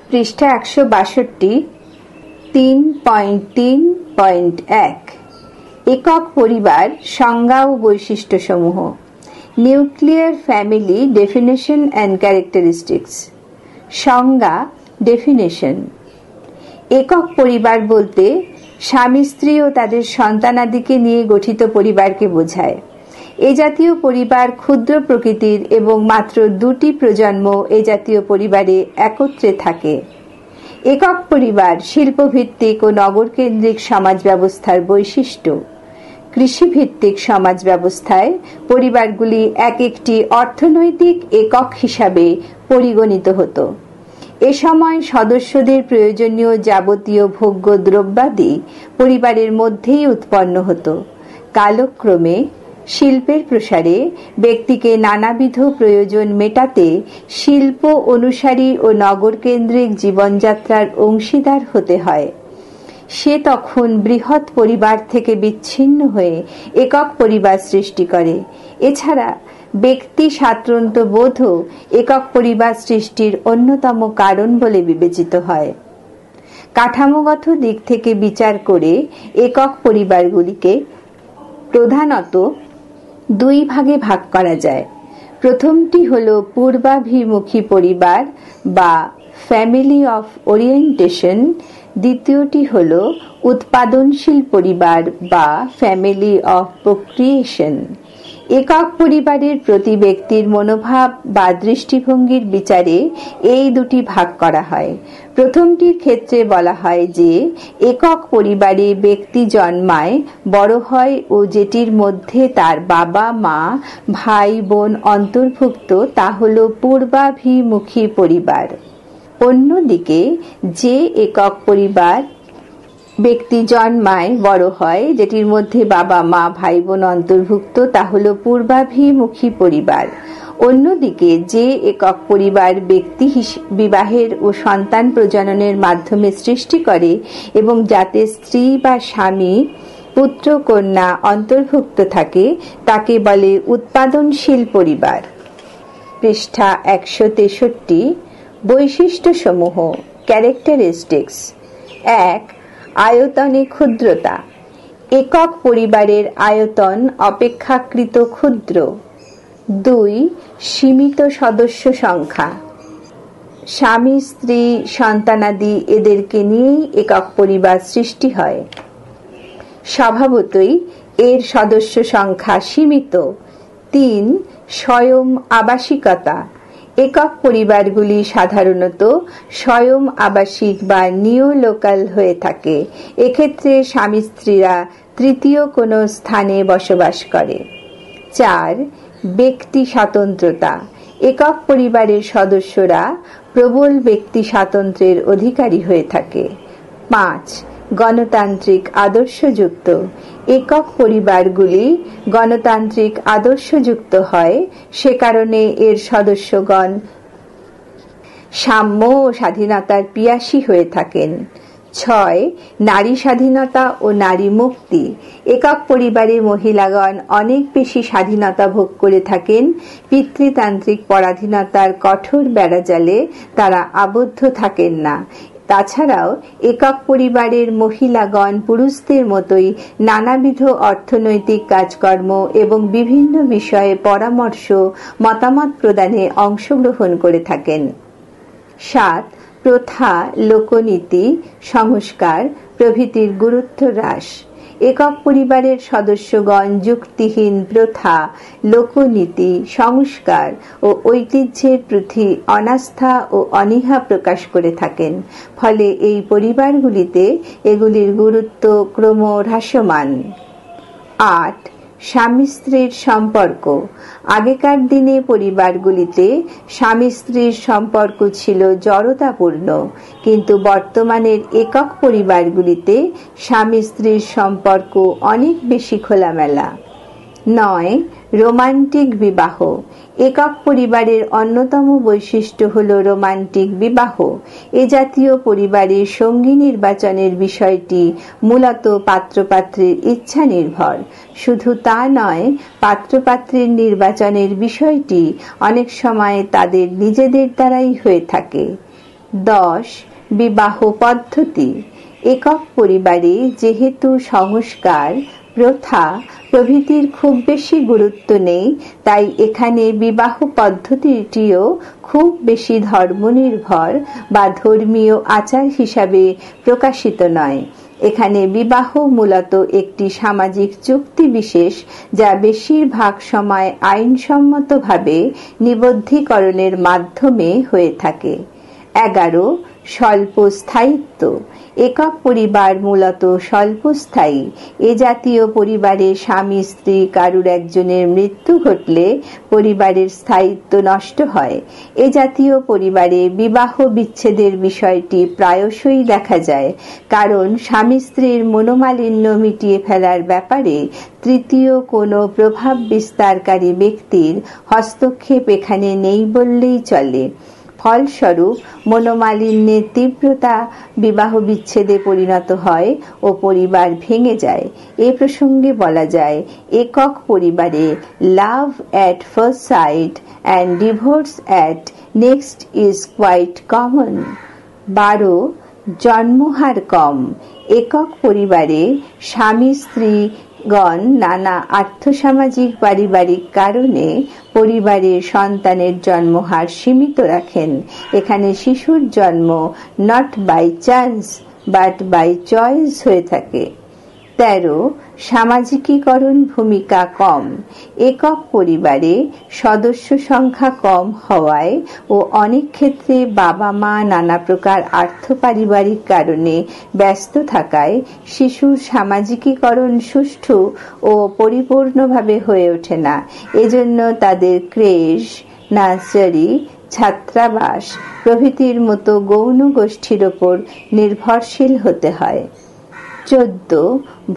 পৃষ্ঠা ১৬২ ৩.৩.১ একক পরিবার সংজ্ঞা ও বৈশিষ্ট্যসমূহ। Nuclear family definition and characteristics. সংজ্ঞা, ডেফিনেশন। একক পরিবার বলতে স্বামী স্ত্রী ও তাদের সন্তানাদিকে নিয়ে গঠিত পরিবারকে বোঝায়। এ জাতীয় পরিবার ক্ষুদ্র প্রকৃতির এবং মাত্র দুটি প্রজন্ম এ জাতীয় পরিবারে একত্রে থাকে। একক পরিবার শিল্পভিত্তিক ও নগরকেন্দ্রিক সমাজ ব্যবস্থার বৈশিষ্ট্য। কৃষিভিত্তিক সমাজ ব্যবস্থায় পরিবারগুলি এক একটি অর্থনৈতিক একক হিসাবে পরিগণিত হতো। এ সময় সদস্যদের প্রয়োজনীয় যাবতীয় ভোগ্য দ্রব্যাদি পরিবারের মধ্যেই উৎপন্ন হতো। কালক্রমে শিল্পের প্রসারে ব্যক্তিকে নানাবিধ প্রয়োজন মেটাতে শিল্প অনুসারী ও নগরকেন্দ্রিক জীবনযাত্রার অংশীদার হতে হয়। সে তখন বৃহৎ পরিবার থেকে বিচ্ছিন্ন হয়ে একক পরিবার সৃষ্টি করে। এছাড়া ব্যক্তি স্বাতন্ত্র্য বোধও একক পরিবার সৃষ্টির অন্যতম কারণ বলে বিবেচিত হয়। কাঠামোগত দিক থেকে বিচার করে একক পরিবারগুলিকে প্রধানত দুই ভাগে ভাগ করা যায়। প্রথমটি হল পূর্বাভিমুখী পরিবার বা ফ্যামিলি অফ ওরিয়েন্টেশন, দ্বিতীয়টি হল উৎপাদনশীল পরিবার বা ফ্যামিলি অফ প্রোক্রিয়েশন। একক পরিবারের প্রতি ব্যক্তির মনোভাব বা দৃষ্টিভঙ্গির বিচারে এই দুটি ভাগ করা হয়। প্রথমটির ক্ষেত্রে বলা হয় যে একক পরিবারে ব্যক্তি জন্মায়, বড় হয় ও যেটির মধ্যে তার বাবা মা ভাই বোন অন্তর্ভুক্ত তা হল পূর্বাভিমুখী পরিবার। অন্যদিকে যে একক পরিবার ব্যক্তি জন্মায়, বড় হয়, যেটির মধ্যে বাবা মা ভাই বোন অন্তর্ভুক্ত তা হল পূর্বাভিমুখী পরিবার। অন্যদিকে যে একক পরিবার ব্যক্তি বিবাহের ও সন্তান প্রজননের মাধ্যমে সৃষ্টি করে এবং যাতে স্ত্রী বা স্বামী পুত্র কন্যা অন্তর্ভুক্ত থাকে তাকে বলে উৎপাদনশীল পরিবার। পৃষ্ঠা ১৬৩ বৈশিষ্ট্যসমূহ, ক্যারেক্টারিস্টিক্স। ১. আয়তনে ক্ষুদ্রতা। একক পরিবারের আয়তন অপেক্ষাকৃত ক্ষুদ্র। ২. সীমিত সদস্য সংখ্যা। স্বামী স্ত্রী সন্তানাদি এদেরকে নিয়েই একক পরিবার সৃষ্টি হয়। স্বভাবতই এর সদস্য সংখ্যা সীমিত। ৩. স্বয়ং আবাসিকতা। একক পরিবারগুলি সাধারণত স্বয়ং আবাসিক বা নিও লোকাল হয়ে থাকে। এক্ষেত্রে স্বামী স্ত্রীরা তৃতীয় কোনো স্থানে বসবাস করে। ৪. ব্যক্তি স্বাতন্ত্র্যতা। একক পরিবারের সদস্যরা প্রবল ব্যক্তি স্বাতন্ত্র্যের অধিকারী হয়ে থাকে। ৫. গণতান্ত্রিক আদর্শযুক্ত। একক পরিবারগুলি গণতান্ত্রিক আদর্শযুক্ত হয়, সে কারণে এর সদস্যগণ সাম্য ও স্বাধীনতার পিয়াসী হয়ে থাকেন। ৬. নারী স্বাধীনতা ও নারী মুক্তি। একক পরিবারে মহিলাগণ অনেক বেশি স্বাধীনতা ভোগ করে থাকেন। পিতৃতান্ত্রিক পরাধীনতার কঠোর বেড়াজালে তারা আবদ্ধ থাকেন না। তাছাড়াও একক পরিবারের মহিলাগণ পুরুষদের মতোই নানাবিধ অর্থনৈতিক কাজকর্ম এবং বিভিন্ন বিষয়ে পরামর্শ মতামত প্রদানে অংশগ্রহণ করে থাকেন। ৭. প্রথা, লোকনীতি, সংস্কার প্রভৃতির গুরুত্ব হ্রাস। একক পরিবারের সদস্যগণ যুক্তিহীন প্রথা, লোকনীতি, সংস্কার ও ঐতিহ্যের প্রতি অনাস্থা ও অনীহা প্রকাশ করে থাকেন। ফলে এই পরিবারগুলিতে এগুলির গুরুত্ব ক্রম হ্রাসমান। ৮. স্বামী স্ত্রীর সম্পর্ক। আগেকার দিনে পরিবারগুলিতে স্বামী স্ত্রীর সম্পর্ক ছিল জড়তাপূর্ণ, কিন্তু বর্তমানের একক পরিবারগুলিতে স্বামী স্ত্রীর সম্পর্ক অনেক বেশি খোলামেলা। ৯. রোমান্টিক বিবাহ। একক পরিবারের অন্যতম বৈশিষ্ট্য হল রোমান্টিক বিবাহ। এ জাতীয় পরিবারে সঙ্গী নির্বাচনের বিষয়টি মূলত পাত্রপাত্রীর ইচ্ছা নির্ভর। শুধু তা নয়, পাত্রপাত্রীর নির্বাচনের বিষয়টি অনেক সময় তাদের নিজেদের দ্বারাই হয়ে থাকে। 10. বিবাহ পদ্ধতি। একক পরিবারে যেহেতু সংস্কার, প্রথা প্রভৃতির খুব বেশি গুরুত্ব নেই, তাই এখানে বিবাহ পদ্ধতিটিও খুব বেশি ধর্মনির্ভর বা ধর্মীয় আচার হিসাবে প্রকাশিত নয়। এখানে বিবাহ মূলত একটি সামাজিক চুক্তি বিশেষ, যা বেশিরভাগ সময় আইনসম্মতভাবে নিবদ্ধীকরণের মাধ্যমে হয়ে থাকে। 11. স্বল্প স্থায়িত্ব। একক পরিবার মূলত স্বল্পস্থায়ী। এ জাতীয় পরিবারে স্বামী স্ত্রী কারুর একজনের মৃত্যু ঘটলে পরিবারের স্থায়িত্ব নষ্ট হয়। এ জাতীয় পরিবারে বিবাহ বিচ্ছেদের বিষয়টি প্রায়শই দেখা যায়, কারণ স্বামী স্ত্রীর মনোমালিন্য মিটিয়ে ফেলার ব্যাপারে তৃতীয় কোনো প্রভাব বিস্তারকারী ব্যক্তির হস্তক্ষেপ এখানে নেই বললেই চলে। ফলস্বরূপ মনোমালিন্যের তীব্রতা বিবাহ বিচ্ছেদে পরিণত হয় ও পরিবার ভেঙে যায়। এ প্রসঙ্গে বলা যায়, একক পরিবারে love at first sight and divorce at next is quite common. 12. জন্মহার কম। একক পরিবারে স্বামী স্ত্রীগণ নানা আর্থসামাজিক পারিবারিক কারণে পরিবারের সন্তানের জন্মহার সীমিত রাখেন। এখানে শিশুর জন্ম not by chance but by choice হয়ে থাকে। 13. সামাজিকীকরণ ভূমিকা কম। একক পরিবারে সদস্য সংখ্যা কম হওয়ায় ও অনেক ক্ষেত্রে বাবা মা নানা প্রকার আর্থপারিবারিক কারণে ব্যস্ত থাকায় শিশুর সামাজিকীকরণ সুষ্ঠু ও পরিপূর্ণভাবে হয়ে ওঠে না। এজন্য তাদের ক্রেশ, নার্সারি, ছাত্রাবাস প্রভৃতির মতো গৌণ গোষ্ঠীর ওপর নির্ভরশীল হতে হয়। 14.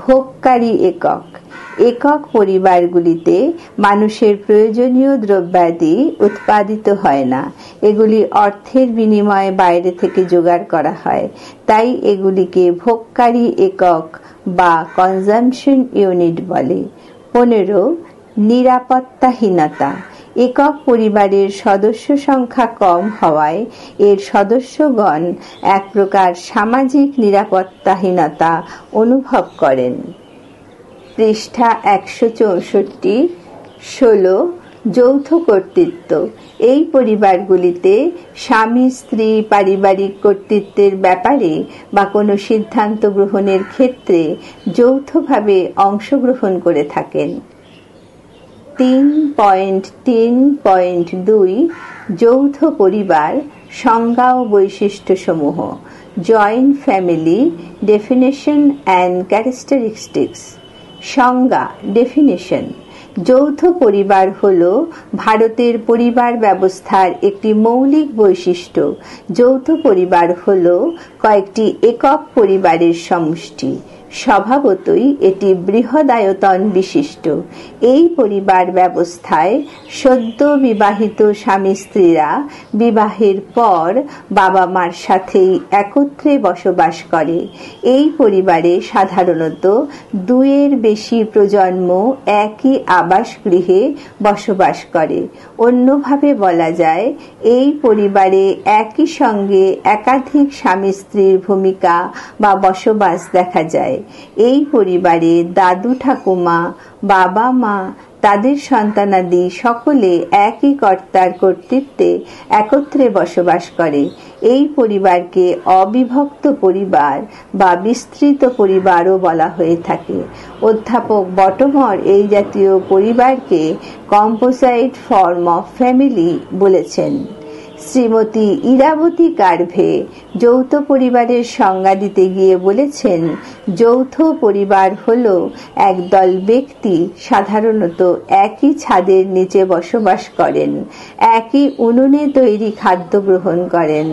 ভোগকারী একক। একক পরিবারগুলিতে মানুষের প্রয়োজনীয় দ্রব্যাদি উৎপাদিত হয় না। এগুলি অর্থের বিনিময়ে বাইরে থেকে জোগাড় করা হয়, তাই এগুলিকে ভোগকারী একক বা কনজামশন ইউনিট বলে। 15. নিরাপত্তাহীনতা। একক পরিবারের সদস্য সংখ্যা কম হওয়ায় এর সদস্যগণ এক প্রকার সামাজিক নিরাপত্তাহীনতা অনুভব করেন। পৃষ্ঠা 164। 16. যৌথ কর্তৃত্ব। এই পরিবারগুলিতে স্বামী স্ত্রী পারিবারিক কর্তৃত্বের ব্যাপারে বা কোনো সিদ্ধান্ত গ্রহণের ক্ষেত্রে যৌথভাবে অংশগ্রহণ করে থাকেন। 3.3.2 যৌথ পরিবার সংজ্ঞা ও বৈশিষ্ট্যসমূহ। Joint family definition and characteristics. সংজ্ঞা, ডেফিনেশন। যৌথ পরিবার হল ভারতের পরিবার ব্যবস্থার একটি মৌলিক বৈশিষ্ট্য। যৌথ পরিবার হল কয়েকটি একক পরিবারের সমষ্টি। স্বভাবতই এটি বৃহদায়তন বিশিষ্ট। এই পরিবার ব্যবস্থায় সদ্য বিবাহিত স্বামী স্ত্রীরা বিবাহের পর বাবা মার সাথেই একত্রে বসবাস করে। এই পরিবারে সাধারণত দুইয়ের বেশি প্রজন্ম একই আবাসগৃহে বসবাস করে। অন্যভাবে বলা যায়, এই পরিবারে একই সঙ্গে একাধিক স্বামী স্ত্রীর ভূমিকা বা বসবাস দেখা যায়। এই পরিবারে দাদু ঠাকুমা, বাবা মা, তাদের সন্তানাদি সকলে একই কর্তার কর্তৃত্বে একত্রে বসবাস করে। এই পরিবারকে অবিভক্ত পরিবার বা বিস্তৃত পরিবারও বলা হয়ে থাকে। অধ্যাপক বটমর এই জাতীয় পরিবারকে কম্পোজাইট ফর্ম অফ ফ্যামিলি বলেছেন। শ্রীমতী ইরাবতী কার্ভে যৌথ পরিবারের সংজ্ঞা দিতে গিয়ে বলেছেন, যৌথ পরিবার হল একদল ব্যক্তি সাধারণত একই ছাদের নিচে বসবাস করেন, একই উনুনে তৈরি খাদ্য গ্রহণ করেন,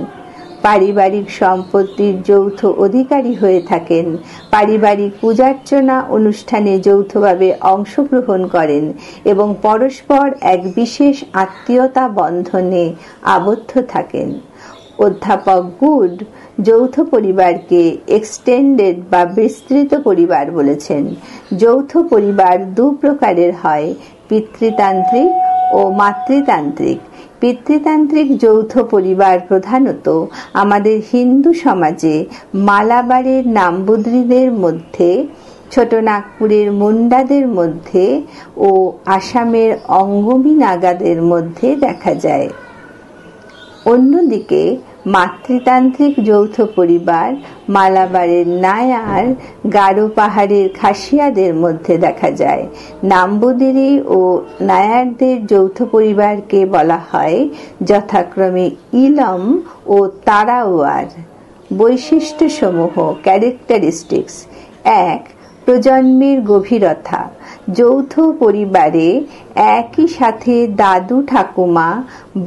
পারিবারিক সম্পত্তির যৌথ অধিকারী হয়ে থাকেন, পারিবারিক পূজার্চনা অনুষ্ঠানে যৌথভাবে অংশগ্রহণ করেন এবং পরস্পর এক বিশেষ আত্মীয়তা বন্ধনে আবদ্ধ থাকেন। অধ্যাপক গুড যৌথ পরিবারকে এক্সটেন্ডেড বা বিস্তৃত পরিবার বলেছেন। যৌথ পরিবার দু প্রকারের হয়, পিতৃতান্ত্রিক ও মাতৃতান্ত্রিক। পিতৃতান্ত্রিক যৌথ পরিবার প্রধানত আমাদের হিন্দু সমাজে মালাবারের নাম্বুদ্রিদের মধ্যে, ছোটনাগপুরের মুন্ডাদের মধ্যে ও আসামের অঙ্গমি নাগাদের মধ্যে দেখা যায়। অন্যদিকে মাতৃতান্ত্রিক যৌথ পরিবার মালাবারের নায়ার, গারো পাহাড়ের খাসিয়াদের মধ্যে দেখা যায়। নাম্বুদিরি ও নায়ারদের যৌথ পরিবারকে বলা হয় যথাক্রমে ইলম ও তারাওয়ার। বৈশিষ্ট্যসমূহ, ক্যারেক্টারিস্টিক্স: 1. প্রজন্মের গভীরতা। যৌথ পরিবারে একই সাথে দাদু ঠাকুমা,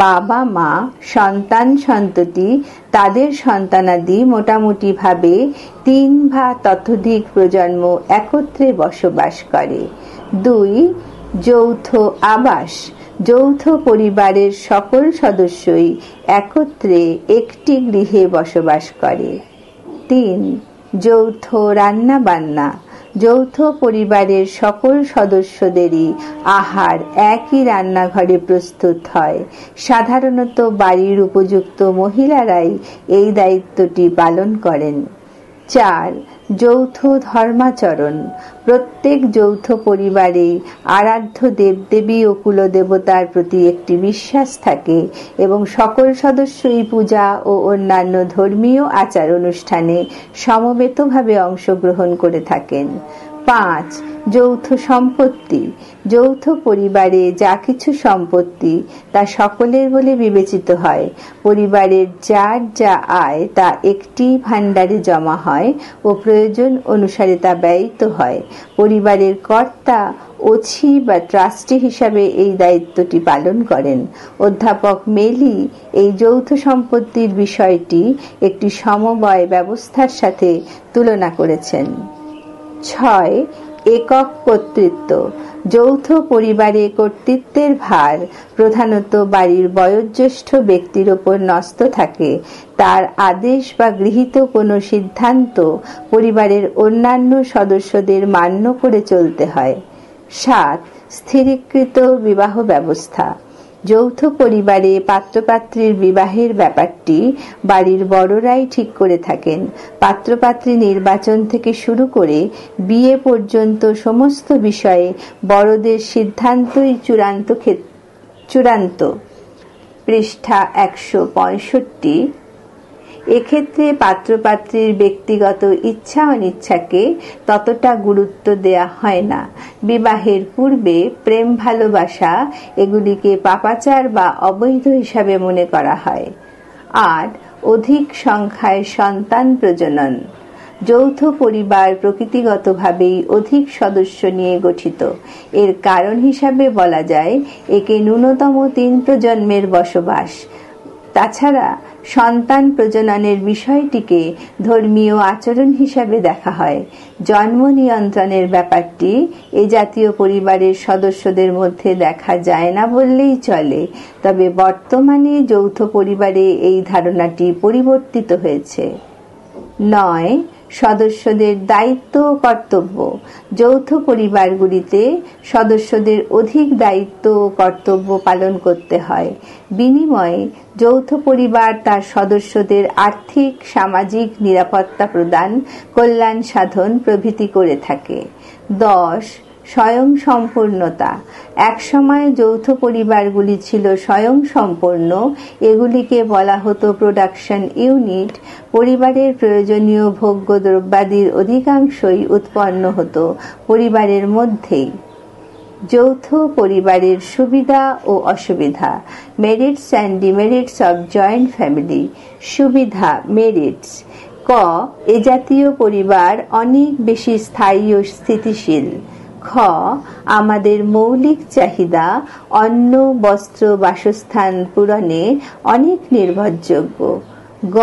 বাবা মা, সন্তান সন্ততি, তাদের সন্তানাদি মোটামুটি ভাবে 3 বা ততোধিক প্রজন্ম একত্রে বসবাস করে। 2. যৌথ আবাস। যৌথ পরিবারের সকল সদস্যই একত্রে একটি গৃহে বসবাস করে। 3. যৌথ রান্না বান্না। যৌথ পরিবারের সকল সদস্যদেরই আহার একই রান্নাঘরে প্রস্তুত হয়। সাধারণত বাড়ির উপযুক্ত মহিলারাই এই দায়িত্বটি পালন করেন। 4. যৌথ ধর্মাচরণ। প্রত্যেক যৌথ পরিবারে আরাধ্য দেবদেবী ও কুলদেবতার প্রতি একটি বিশ্বাস থাকে এবং সকল সদস্যই পূজা ও অন্যান্য ধর্মীয় আচার অনুষ্ঠানে সমবেতভাবে অংশগ্রহণ করে থাকেন। 5. যৌথ সম্পত্তি। যৌথ পরিবারে যা কিছু সম্পত্তি তা সকলের বলে বিবেচিত হয়। পরিবারের যার যা আয় তা একটি ভাণ্ডারে জমা হয় ও প্রয়োজন অনুসারে তা ব্যয়িত হয়। পরিবারের কর্তা ওছি বা ট্রাস্টি হিসাবে এই দায়িত্বটি পালন করেন। অধ্যাপক মেলি এই যৌথ সম্পত্তির বিষয়টি একটি সমবায় ব্যবস্থার সাথে তুলনা করেছেন। 6. একক কর্তৃত্ব। যৌথ পরিবারে কর্তৃত্বের ভার প্রধানত বাড়ির বয়োজ্যেষ্ঠ ব্যক্তির ওপর ন্যস্ত থাকে। তার আদেশ বা গৃহীত কোনো সিদ্ধান্ত পরিবারের অন্যান্য সদস্যদের মান্য করে চলতে হয়। 7. স্থিরীকৃত বিবাহ ব্যবস্থা। যৌথ পরিবারে পাত্রপাত্রীর বিবাহের ব্যাপারটি বাড়ির বড়রাই ঠিক করে থাকেন। পাত্রপাত্রী নির্বাচন থেকে শুরু করে বিয়ে পর্যন্ত সমস্ত বিষয়ে বড়দের সিদ্ধান্তই চূড়ান্ত। পৃষ্ঠা 165। এক্ষেত্রে পাত্রপাত্রীর ব্যক্তিগত ইচ্ছা অনিচ্ছাকে ততটা গুরুত্ব দেয়া হয় না। বিবাহের পূর্বে প্রেম ভালোবাসা এগুলিকে পাপাচার বা অবৈধ হিসাবে মনে করা হয়। 8. অধিক সংখ্যায় সন্তান প্রজনন। যৌথ পরিবার প্রকৃতিগতভাবেই অধিক সদস্য নিয়ে গঠিত। এর কারণ হিসাবে বলা যায় একে ন্যূনতম 3 প্রজন্মের বসবাস। তাছাড়া সন্তান প্রজননের বিষয়টিকে ধর্মীয় আচরণ হিসাবে দেখা হয়। জন্ম নিয়ন্ত্রণের ব্যাপারটি এ জাতীয় পরিবারের সদস্যদের মধ্যে দেখা যায় না বললেই চলে। তবে বর্তমানে যৌথ পরিবারে এই ধারণাটি পরিবর্তিত হয়েছে। 9. সদস্যদের দায়িত্ব ও কর্তব্য। যৌথ পরিবারগুলিতে সদস্যদের অধিক দায়িত্ব ও কর্তব্য পালন করতে হয়। বিনিময়ে যৌথ পরিবার তার সদস্যদের আর্থিক, সামাজিক নিরাপত্তা প্রদান, কল্যাণ সাধন প্রভৃতি করে থাকে। 10. স্বয়ংসম্পূর্ণতা। একসময় যৌথ পরিবারগুলি ছিল স্বয়ংসম্পূর্ণ। এগুলিকে বলা হতো প্রোডাকশন ইউনিট। পরিবারের প্রয়োজনীয় ভোগ্য দ্রব্যাদির অধিকাংশই উৎপন্ন হতো পরিবারের মধ্যেই। যৌথ পরিবারের সুবিধা ও অসুবিধা। Merits and demerits of joint family. সুবিধা, মেরিটস: ক. এ জাতীয় পরিবার অনেক বেশি স্থায়ী ও স্থিতিশীল। খ. আমাদের মৌলিক চাহিদা অন্ন, বস্ত্র, বাসস্থান পূরণে অনেক নির্ভরযোগ্য। গ.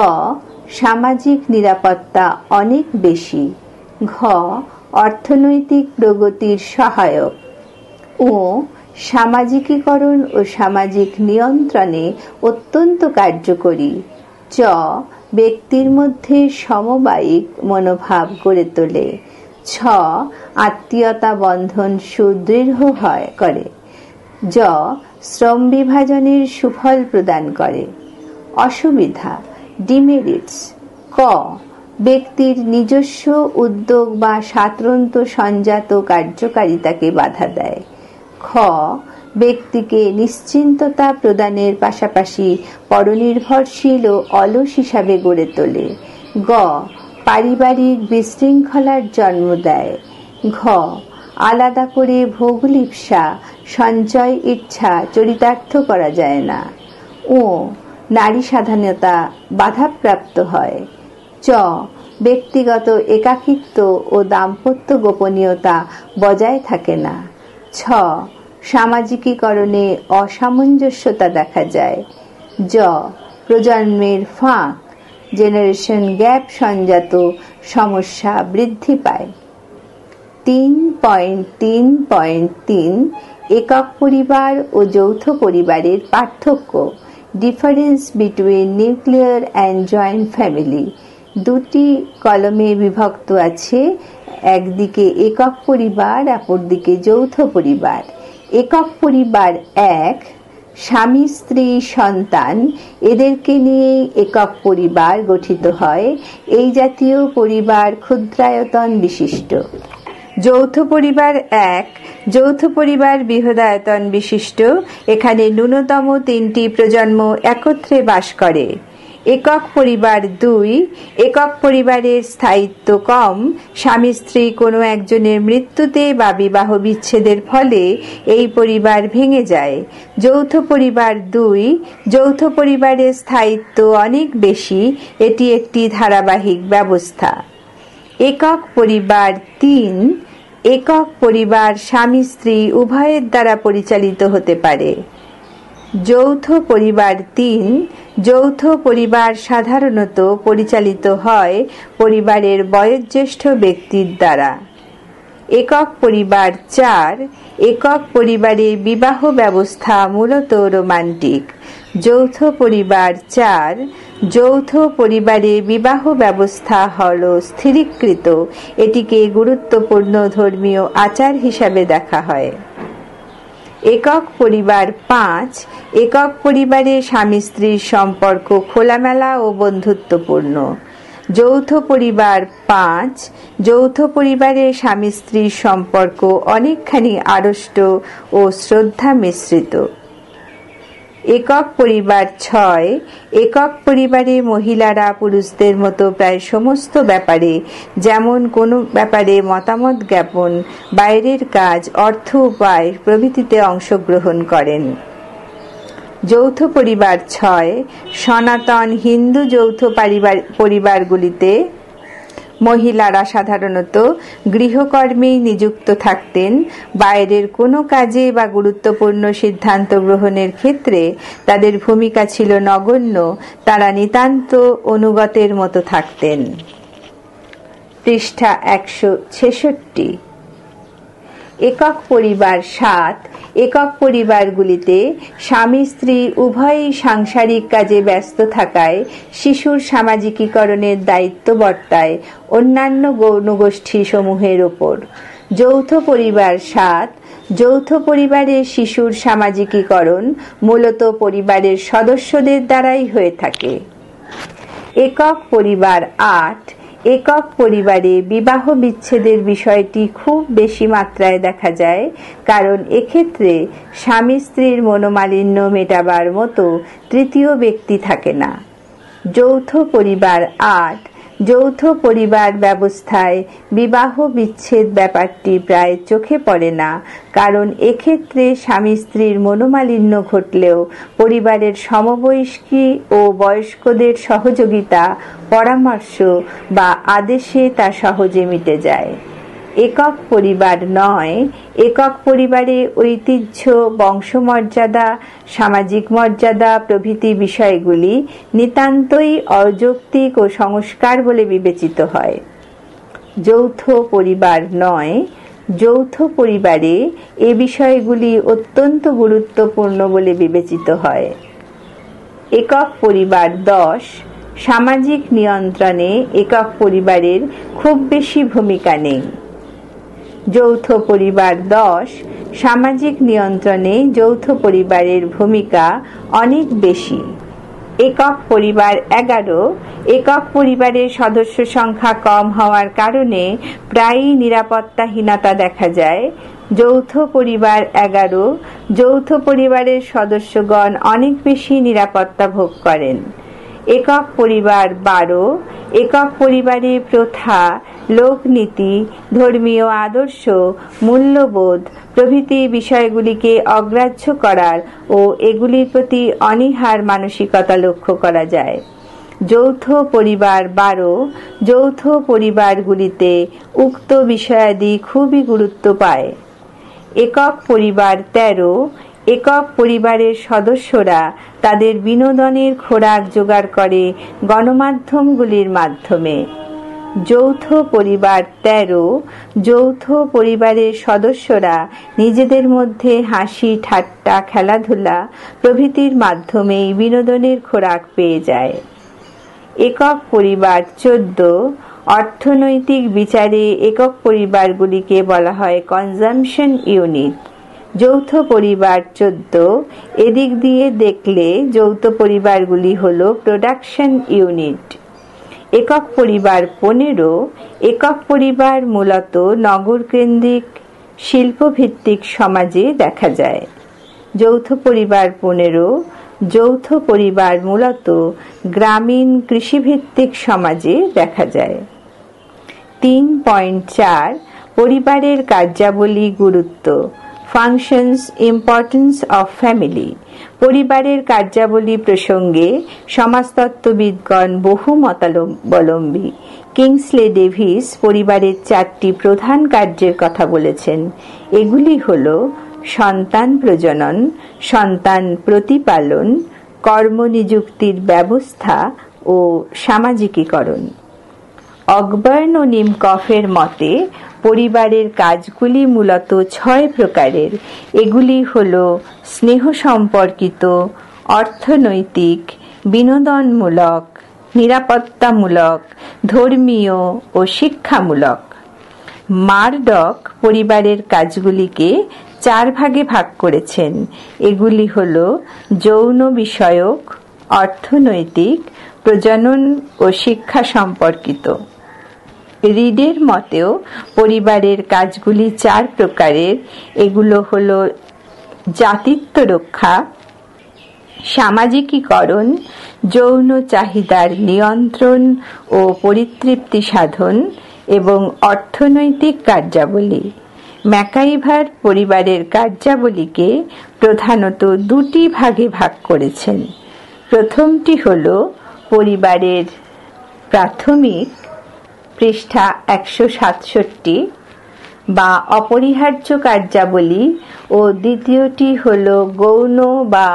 সামাজিক নিরাপত্তা অনেক বেশি। ঘ. অর্থনৈতিক প্রগতির সহায়ক। ও. সামাজিকীকরণ ও সামাজিক নিয়ন্ত্রণে অত্যন্ত কার্যকরী। চ. ব্যক্তির মধ্যে সমবায়িক মনোভাব গড়ে তোলে। ছ. আত্মীয়তা বন্ধন সুদৃঢ় করে। জ. শ্রম বিভাজনের সুফল প্রদান করে। অসুবিধা ডিমেরিটস: ক, ব্যক্তির নিজস্ব উদ্যোগ বা স্বাতন্ত্র্য সঞ্জাত কার্যকারিতাকে বাধা দেয়। খ, ব্যক্তিকে নিশ্চিন্ততা প্রদানের পাশাপাশি পরনির্ভরশীল ও অলস হিসাবে গড়ে তোলে। গ, পারিবারিক বিশৃঙ্খলার জন্ম দেয়। ঘ, আলাদা করে ভোগলিপ্সা, সঞ্চয় ইচ্ছা চরিতার্থ করা যায় না। ও, নারী স্বাধীনতা বাধাপ্রাপ্ত হয়। চ, ব্যক্তিগত একাকিত্ব ও দাম্পত্য গোপনীয়তা বজায় থাকে না। ছ, সামাজিকীকরণে অসামঞ্জস্যতা দেখা যায়। জ, প্রজন্মের ফাঁক, জেনারেশন গ্যাপ সঞ্জাত সমস্যা বৃদ্ধি পায়। 3.3.3 একক পরিবার ও যৌথ পরিবারের পার্থক্য, difference between nuclear and joint family. দুটি কলমে বিভক্ত আছে, একদিকে একক পরিবার, অপরদিকে যৌথ পরিবার। একক পরিবার এক, স্বামী স্ত্রী সন্তান এদেরকে নিয়েই একক পরিবার গঠিত হয়। এই জাতীয় পরিবার ক্ষুদ্রায়তন বিশিষ্ট। যৌথ পরিবার এক, যৌথ পরিবার বৃহদায়তন বিশিষ্ট। এখানে ন্যূনতম 3টি প্রজন্ম একত্রে বাস করে। একক পরিবার দুই, একক পরিবারের স্থায়িত্ব কম। স্বামী স্ত্রী কোনো একজনের মৃত্যুতে বা বিবাহ বিচ্ছেদের ফলে এই পরিবার ভেঙে যায়। যৌথ পরিবার দুই, যৌথ পরিবারের স্থায়িত্ব অনেক বেশি। এটি একটি ধারাবাহিক ব্যবস্থা। একক পরিবার তিন, একক পরিবার স্বামী স্ত্রী উভয়ের দ্বারা পরিচালিত হতে পারে। যৌথ পরিবার তিন, যৌথ পরিবার সাধারণত পরিচালিত হয় পরিবারের বয়োজ্যেষ্ঠ ব্যক্তির দ্বারা। একক পরিবার চার, একক পরিবারে বিবাহ ব্যবস্থা মূলত রোমান্টিক। যৌথ পরিবার চার, যৌথ পরিবারে বিবাহ ব্যবস্থা হল স্থিরীকৃত। এটিকে গুরুত্বপূর্ণ ধর্মীয় আচার হিসাবে দেখা হয়। একক পরিবার পাঁচ, একক পরিবারে স্বামী স্ত্রীর সম্পর্ক খোলামেলা ও বন্ধুত্বপূর্ণ। যৌথ পরিবার পাঁচ, যৌথ পরিবারে স্বামী স্ত্রীর সম্পর্ক অনেকখানি আড়ষ্ট ও শ্রদ্ধা মিশ্রিত। একক পরিবার ছয়, একক পরিবারে মহিলারা পুরুষদের মতো প্রায় সমস্ত ব্যাপারে, যেমন কোনো ব্যাপারে মতামত জ্ঞাপন, বাইরের কাজ, অর্থ উপায় প্রভৃতিতে অংশগ্রহণ করেন। যৌথ পরিবার ছয়, সনাতন হিন্দু যৌথ পরিবারগুলিতে মহিলারা সাধারণত গৃহকর্মেই নিযুক্ত থাকতেন। বাইরের কোনো কাজে বা গুরুত্বপূর্ণ সিদ্ধান্ত গ্রহণের ক্ষেত্রে তাদের ভূমিকা ছিল নগণ্য। তারা নিতান্ত অনুগতের মতো থাকতেন। পৃষ্ঠা 166। একক পরিবার সাত, একক পরিবারগুলিতে স্বামী স্ত্রী উভয়ই সাংসারিক কাজে ব্যস্ত থাকায় শিশুর সামাজিকীকরণের দায়িত্ব বর্তায় অন্যান্য গৌণগোষ্ঠী সমূহের ওপর। যৌথ পরিবার সাত, যৌথ পরিবারে শিশুর সামাজিকীকরণ মূলত পরিবারের সদস্যদের দ্বারাই হয়ে থাকে। একক পরিবার আট, একক পরিবারে বিবাহ বিচ্ছেদের বিষয়টি খুব বেশি মাত্রায় দেখা যায়, কারণ এক্ষেত্রে স্বামী স্ত্রীর মনোমালিন্য মেটাবার মতো তৃতীয় ব্যক্তি থাকে না। যৌথ পরিবার আট, যৌথ পরিবার ব্যবস্থায় বিবাহ বিচ্ছেদ ব্যাপারটি প্রায় চোখে পড়ে না, কারণ এক্ষেত্রে স্বামী স্ত্রীর মনোমালিন্য ঘটলেও পরিবারের সমবয়স্কী ও বয়স্কদের সহযোগিতা, পরামর্শ বা আদেশে তা সহজে মিটে যায়। একক পরিবার নয়, একক পরিবারে ঐতিহ্য, বংশমর্যাদা, সামাজিক মর্যাদা প্রভৃতি বিষয়গুলি নিতান্তই অযৌক্তিক ও সংস্কার বলে বিবেচিত হয়। যৌথ পরিবার নয়, যৌথ পরিবারে এ বিষয়গুলি অত্যন্ত গুরুত্বপূর্ণ বলে বিবেচিত হয়। একক পরিবার 10, সামাজিক নিয়ন্ত্রণে একক পরিবারের খুব বেশি ভূমিকা নেই। যৌথ পরিবার 10, সামাজিক নিয়ন্ত্রণে যৌথ পরিবারের ভূমিকা অনেক বেশি। একক পরিবার 11। একক পরিবারের সদস্য সংখ্যা কম হওয়ার কারণে প্রায়ই নিরাপত্তাহীনতা দেখা যায়। যৌথ পরিবার 11। যৌথ পরিবারের সদস্যগণ অনেক বেশি নিরাপত্তা ভোগ করেন। একক পরিবার 12। একক পরিবারে প্রথা, লোকনীতি, ধর্মীয় আদর্শ, মূল্যবোধ প্রভৃতি বিষয়গুলিকে অগ্রাহ্য করার ও এগুলির প্রতি অনীহার মানসিকতা লক্ষ্য করা যায়। যৌথ পরিবার 12। যৌথ পরিবারগুলিতে উক্ত বিষয়াদি খুবই গুরুত্ব পায়। একক পরিবার 13। একক পরিবারের সদস্যরা তাদের বিনোদনের খোরাক জোগাড় করে গণমাধ্যমগুলির মাধ্যমে। যৌথ পরিবার 13। যৌথ পরিবারের সদস্যরা নিজেদের মধ্যে হাসি, ঠাট্টা, খেলাধুলা প্রভৃতির মাধ্যমেই বিনোদনের খোরাক পেয়ে যায়। একক পরিবার 14। অর্থনৈতিক বিচারে একক পরিবারগুলিকে বলা হয় কনজাম্পশন ইউনিট। যৌথ পরিবার 14। এদিক দিয়ে দেখলে যৌথ পরিবারগুলি হল প্রোডাকশন ইউনিট। একক পরিবার 15। একক পরিবার মূলত নগরকেন্দ্রিক শিল্পভিত্তিক সমাজে দেখা যায়। যৌথ পরিবার 15। যৌথ পরিবার মূলত গ্রামীণ কৃষিভিত্তিক সমাজে দেখা যায়। 3.4 পরিবারের কার্যাবলী গুরুত্ব। Functions, importance of family. পরিবারের কার্যাবলী প্রসঙ্গে সমাজতত্ত্ববিদগণ বহু মতাবলম্বী। কিংসলে ডেভিস পরিবারের 4টি প্রধান কার্যের কথা বলেছেন। এগুলি হল সন্তান প্রজনন, সন্তান প্রতিপালন, কর্মনিযুক্তির ব্যবস্থা ও সামাজিকীকরণ। অকবার্ন ও নিমকফের মতে পরিবারের কাজগুলি মূলত 6 প্রকারের। এগুলি হল স্নেহ সম্পর্কিত, অর্থনৈতিক, বিনোদনমূলক, নিরাপত্তামূলক, ধর্মীয় ও শিক্ষামূলক। মারডক পরিবারের কাজগুলিকে 4 ভাগে ভাগ করেছেন। এগুলি হল যৌন বিষয়ক, অর্থনৈতিক, প্রজনন ও শিক্ষা সম্পর্কিত। রিডের মতেও পরিবারের কাজগুলি 4 প্রকারের। এগুলো হল জাতিত্ব রক্ষা, সামাজিকীকরণ, যৌন চাহিদার নিয়ন্ত্রণ ও পরিতৃপ্তি সাধন এবং অর্থনৈতিক কার্যাবলী। ম্যাকাইভার পরিবারের কার্যাবলীকে প্রধানত 2টি ভাগে ভাগ করেছেন। প্রথমটি হল পরিবারের প্রাথমিক, পৃষ্ঠা 167, বা অপরিহার্য কার্যাবলী ও দ্বিতীয়টি হল গৌণ বা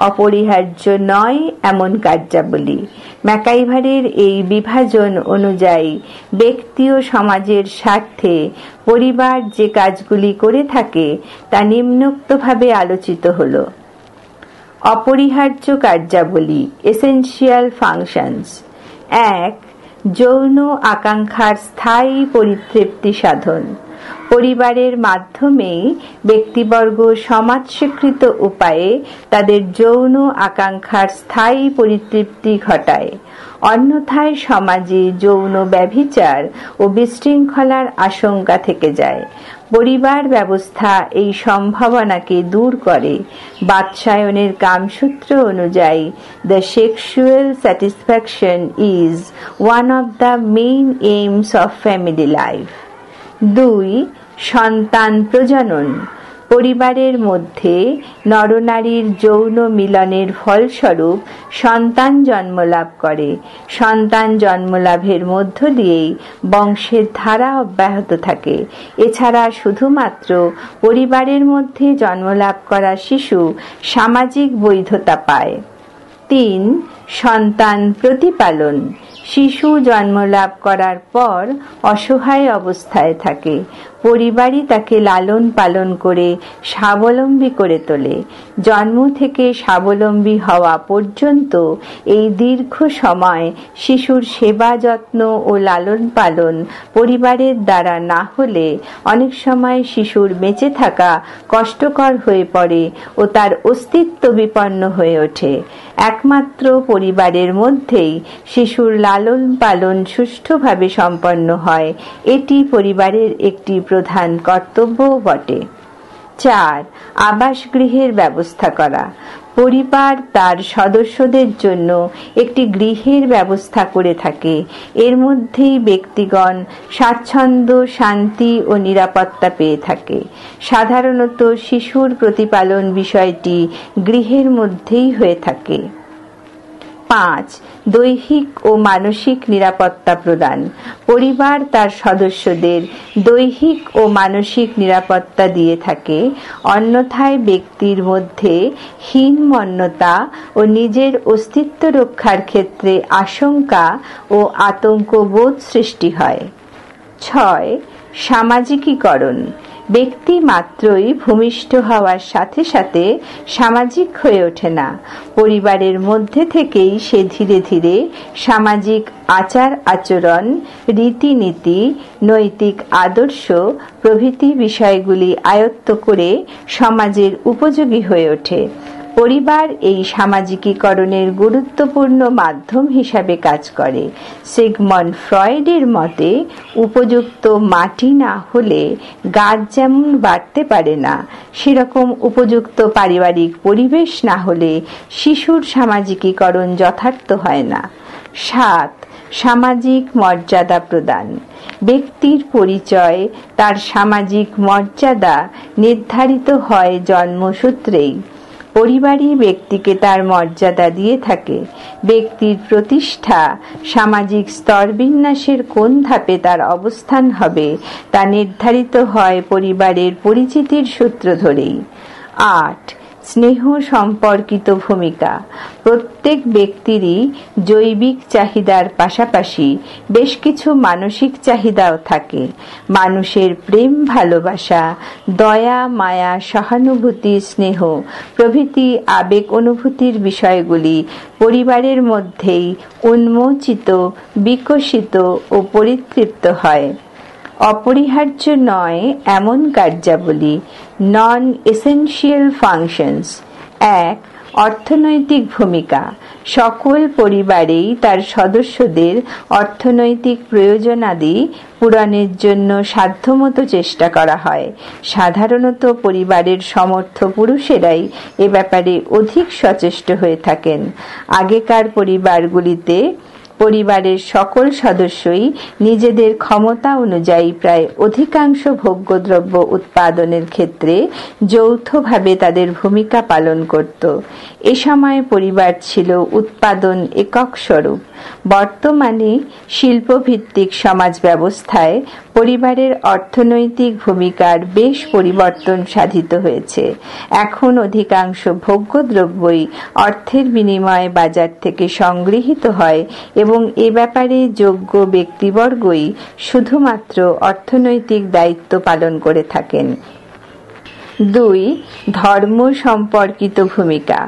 অপরিহার্য নয় এমন কার্যাবলী। ম্যাকাইভারের এই বিভাজন অনুযায়ী ব্যক্তি ও সমাজের স্বার্থে পরিবার যে কাজগুলি করে থাকে তা নিম্নোক্তভাবে আলোচিত হল। অপরিহার্য কার্যাবলী, এসেনশিয়াল ফাংশনস। 1. যৌন আকাঙ্ক্ষার স্থায়ী পরিতৃপ্তি সাধন। পরিবারের মাধ্যমেই ব্যক্তিবর্গ সমাজ স্বীকৃত উপায়ে তাদের যৌন আকাঙ্ক্ষার স্থায়ী পরিতৃপ্তি ঘটায়। অন্যথায় সমাজে যৌন ব্যভিচার ও বিশৃঙ্খলার আশঙ্কা থেকে যায়। পরিবার ব্যবস্থা এই সম্ভাবনাকে দূর করে। বাৎসায়নের কামসূত্র অনুযায়ী the sexual satisfaction is one of the main aims of family life. 2. সন্তান প্রজনন। পরিবারের মধ্যে নরনারীর যৌন মিলনের ফলস্বরূপ সন্তান জন্মলাভ করে। সন্তান জন্মলাভের মধ্য দিয়েই বংশের ধারা অব্যাহত থাকে। এছাড়া শুধুমাত্র পরিবারের মধ্যে জন্মলাভ করা শিশু সামাজিক বৈধতা পায়। 3. সন্তান প্রতিপালন। শিশু জন্মলাভ করার পর অসহায় অবস্থায় থাকে। পরিবারই তাকে লালন পালন করে স্বাবলম্বী করে তোলে। জন্ম থেকে স্বাবলম্বী হওয়া পর্যন্ত এই দীর্ঘ সময় শিশুর সেবা যত্ন ও লালন পালন পরিবারের দ্বারা না হলে অনেক সময় শিশুর বেঁচে থাকা কষ্টকর হয়ে পড়ে ও তার অস্তিত্ব বিপন্ন হয়ে ওঠে। একমাত্র পরিবারের মধ্যেই শিশুর লালন পালন সুষ্ঠুভাবে সম্পন্ন হয়, এটি পরিবারের একটি প্রধান কর্তব্যও বটে। 4. আবাসগৃহের ব্যবস্থা করা। পরিবার তার সদস্যদের জন্য একটি গৃহের ব্যবস্থা করে থাকে। এর মধ্যেই ব্যক্তিগণ স্বাচ্ছন্দ্য, শান্তি ও নিরাপত্তা পেয়ে থাকে। সাধারণত শিশুর প্রতিপালন বিষয়টি গৃহের মধ্যেই হয়ে থাকে। 5. দৈহিক ও মানসিক নিরাপত্তা প্রদান। পরিবার তার সদস্যদের দৈহিক ও মানসিক নিরাপত্তা দিয়ে থাকে, অন্যথায় ব্যক্তির মধ্যে হীনমন্যতা ও নিজের অস্তিত্ব রক্ষার ক্ষেত্রে আশঙ্কা ও আতঙ্কবোধ সৃষ্টি হয়। 6. সামাজিকীকরণ। ব্যক্তি মাত্রই ভূমিষ্ঠ হওয়ার সাথে সাথে সামাজিক হয়ে ওঠে না। পরিবারের মধ্যে থেকেই সে ধীরে ধীরে সামাজিক আচার আচরণ, রীতিনীতি, নৈতিক আদর্শ প্রভৃতি বিষয়গুলি আয়ত্ত করে সমাজের উপযোগী হয়ে ওঠে। পরিবার এই সামাজিকীকরণের গুরুত্বপূর্ণ মাধ্যম হিসাবে কাজ করে। সিগমন্ড ফ্রয়েডের মতে, উপযুক্ত মাটি না হলে গাছ যেমন বাড়তে পারে না, সেরকম উপযুক্ত পারিবারিক পরিবেশ না হলে শিশুর সামাজিকীকরণ যথার্থ হয় না। 7. সামাজিক মর্যাদা প্রদান। ব্যক্তির পরিচয়, তার সামাজিক মর্যাদা নির্ধারিত হয় জন্মসূত্রেই। পরিবারই ব্যক্তিকে তার মর্যাদা দিয়ে থাকে। ব্যক্তির প্রতিষ্ঠা সামাজিক স্তরবিন্যাসের কোন ধাপে তার অবস্থান হবে তা নির্ধারিত হয় পরিবারের পরিচিতির সূত্র ধরেই। 8. স্নেহ সম্পর্কিত ভূমিকা। প্রত্যেক ব্যক্তিরই জৈবিক চাহিদার পাশাপাশি বেশ কিছু মানসিক চাহিদাও থাকে। মানুষের প্রেম, ভালোবাসা, দয়া, মায়া, সহানুভূতি, স্নেহ প্রভৃতি আবেগ অনুভূতির বিষয়গুলি পরিবারের মধ্যেই উন্মোচিত, বিকশিত ও পরিতৃপ্ত হয়। অপরিহার্য নয় এমন কার্যাবলী, নন এসেনশিয়াল ফাংশনস। 1. অর্থনৈতিক ভূমিকা। সকল পরিবারেই তার সদস্যদের অর্থনৈতিক প্রয়োজনাদি পূরণের জন্য সাধ্যমতো চেষ্টা করা হয়। সাধারণত পরিবারের সমর্থ পুরুষেরাই এ ব্যাপারে অধিক সচেষ্ট হয়ে থাকেন। আগেকার পরিবারগুলিতে পরিবারের সকল সদস্যই নিজেদের ক্ষমতা অনুযায়ী প্রায় অধিকাংশ ভোগ্যদ্রব্য উৎপাদনের ক্ষেত্রে যৌথভাবে তাদের ভূমিকা পালন করত। এ সময় পরিবার ছিল উৎপাদন একক স্বরূপ। বর্তমানে শিল্পভিত্তিক সমাজ ব্যবস্থায় পরিবারের অর্থনৈতিক ভূমিকার বেশ পরিবর্তন সাধিত হয়েছে। এখন অধিকাংশ ভোগ্যদ্রব্যই অর্থের বিনিময়ে বাজার থেকে সংগৃহীত হয় এবং এ ব্যাপারে যোগ্য ব্যক্তিবর্গই শুধুমাত্র অর্থনৈতিক দায়িত্ব পালন করে থাকেন। 2. ধর্ম সম্পর্কিত ভূমিকা।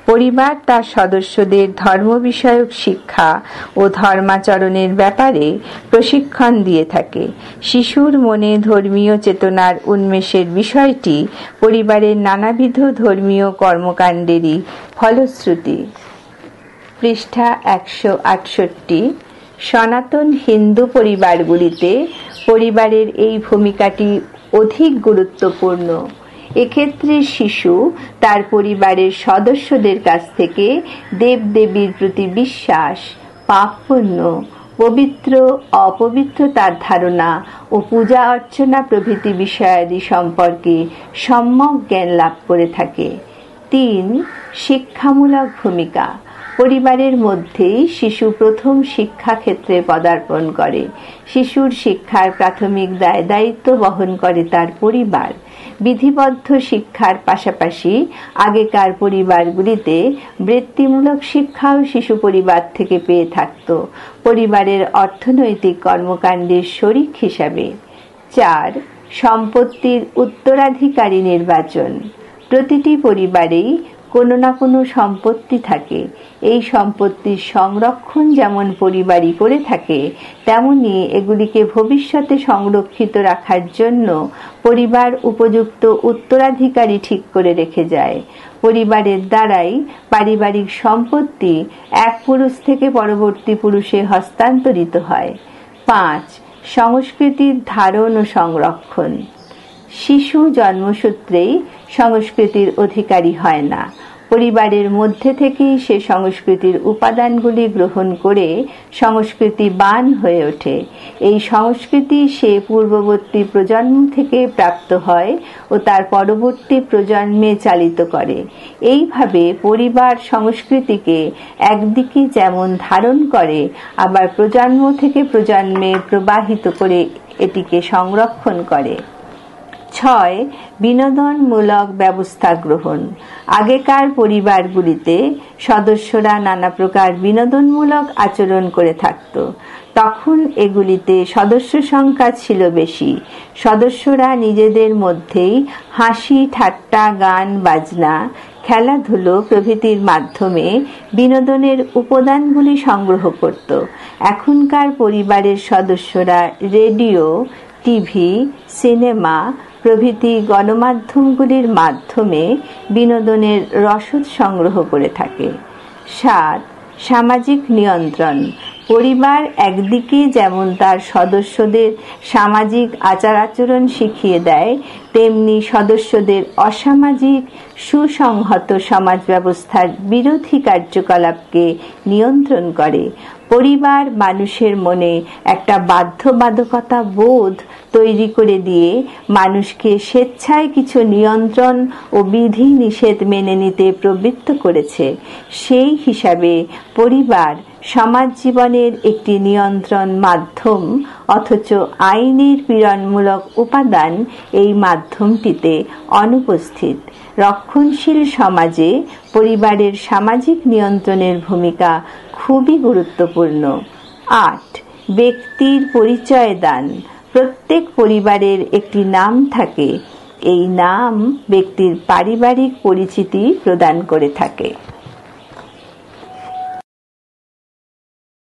পরিবার তার সদস্যদের ধর্ম বিষয়ক শিক্ষা ও ধর্মাচরণের ব্যাপারে প্রশিক্ষণ দিয়ে থাকে। শিশুর মনে ধর্মীয় চেতনার উন্মেষের বিষয়টি পরিবারের নানাবিধ ধর্মীয় কর্মকাণ্ডেরই ফলশ্রুতি। পৃষ্ঠা 168। সনাতন হিন্দু পরিবারগুলিতে পরিবারের এই ভূমিকাটি অধিক গুরুত্বপূর্ণ। এক্ষেত্রে শিশু তার পরিবারের সদস্যদের কাছ থেকে দেবদেবীর প্রতি বিশ্বাস, পাপ পুণ্য, পবিত্র অপবিত্রতার ধারণা ও পূজা অর্চনা প্রভৃতি বিষয়াদি সম্পর্কে সম্যক জ্ঞান লাভ করে থাকে। 3. শিক্ষামূলক ভূমিকা। পরিবারের মধ্যেই শিশু প্রথম শিক্ষাক্ষেত্রে পদার্পণ করে। শিশুর শিক্ষার প্রাথমিক দায়িত্ব বহন করে তার পরিবার। বিধিবদ্ধ শিক্ষার পাশাপাশি আগেকার পরিবারগুলিতে বৃত্তিমূলক শিক্ষাও শিশু পরিবার থেকে পেয়ে থাকত, পরিবারের অর্থনৈতিক কর্মকাণ্ডের শরিক হিসাবে। 4. সম্পত্তির উত্তরাধিকারী নির্বাচন। প্রতিটি পরিবারেই কোনো না কোনো সম্পত্তি থাকে। এই সম্পত্তির সংরক্ষণ যেমন পরিবারই করে থাকে, তেমনি এগুলিকে ভবিষ্যতে সংরক্ষিত রাখার জন্য পরিবার উপযুক্ত উত্তরাধিকারী ঠিক করে রেখে যায়। পরিবারের দ্বারাই পারিবারিক সম্পত্তি এক পুরুষ থেকে পরবর্তী পুরুষে হস্তান্তরিত হয়। 5. সংস্কৃতির ধারণ ও সংরক্ষণ। শিশু জন্মসূত্রেই সংস্কৃতির অধিকারী হয় না। পরিবারের মধ্যে থেকেই সে সংস্কৃতির উপাদানগুলি গ্রহণ করে সংস্কৃতিবান হয়ে ওঠে। এই সংস্কৃতি সে পূর্ববর্তী প্রজন্ম থেকে প্রাপ্ত হয় ও তার পরবর্তী প্রজন্মে চালিত করে। এইভাবে পরিবার সংস্কৃতিকে একদিকে যেমন ধারণ করে, আবার প্রজন্ম থেকে প্রজন্মে প্রবাহিত করে এটিকে সংরক্ষণ করে। 6. বিনোদনমূলক ব্যবস্থা গ্রহণ। আগেকার পরিবারগুলিতে সদস্যরা নানা প্রকার বিনোদনমূলক আচরণ করে থাকত। তখন এগুলিতে সদস্য সংখ্যা ছিল বেশি। সদস্যরা নিজেদের মধ্যেই হাসি ঠাট্টা, গান বাজনা, খেলাধুলো প্রভৃতির মাধ্যমে বিনোদনের উপাদানগুলি সংগ্রহ করত। এখনকার পরিবারের সদস্যরা রেডিও, টিভি, সিনেমা প্রভৃতি গণমাধ্যমগুলির মাধ্যমে বিনোদনের রসদ সংগ্রহ করে থাকে। 7. সামাজিক নিয়ন্ত্রণ। পরিবার একদিকে যেমন তার সদস্যদের সামাজিক আচার আচরণ শিখিয়ে দেয়, তেমনি সদস্যদের অসামাজিক সুসংহত সমাজ ব্যবস্থার বিরোধী কার্যকলাপকে নিয়ন্ত্রণ করে। পরিবার মানুষের মনে একটা বাধ্যবাধকতা বোধ তৈরি করে দিয়ে মানুষকে স্বেচ্ছায় কিছু নিয়ন্ত্রণ ও বিধি নিষেধ মেনে নিতে প্রবৃত্ত করেছে। সেই হিসাবে পরিবার সমাজ জীবনের একটি নিয়ন্ত্রণ মাধ্যম, অথচ আইনের পীড়নমূলক উপাদান এই মাধ্যমটিতে অনুপস্থিত। রক্ষণশীল সমাজে পরিবারের সামাজিক নিয়ন্ত্রণের ভূমিকা খুবই গুরুত্বপূর্ণ। 8. ব্যক্তির পরিচয় দান। প্রত্যেক পরিবারের একটি নাম থাকে। এই নাম ব্যক্তির পারিবারিক পরিচিতি প্রদান করে থাকে।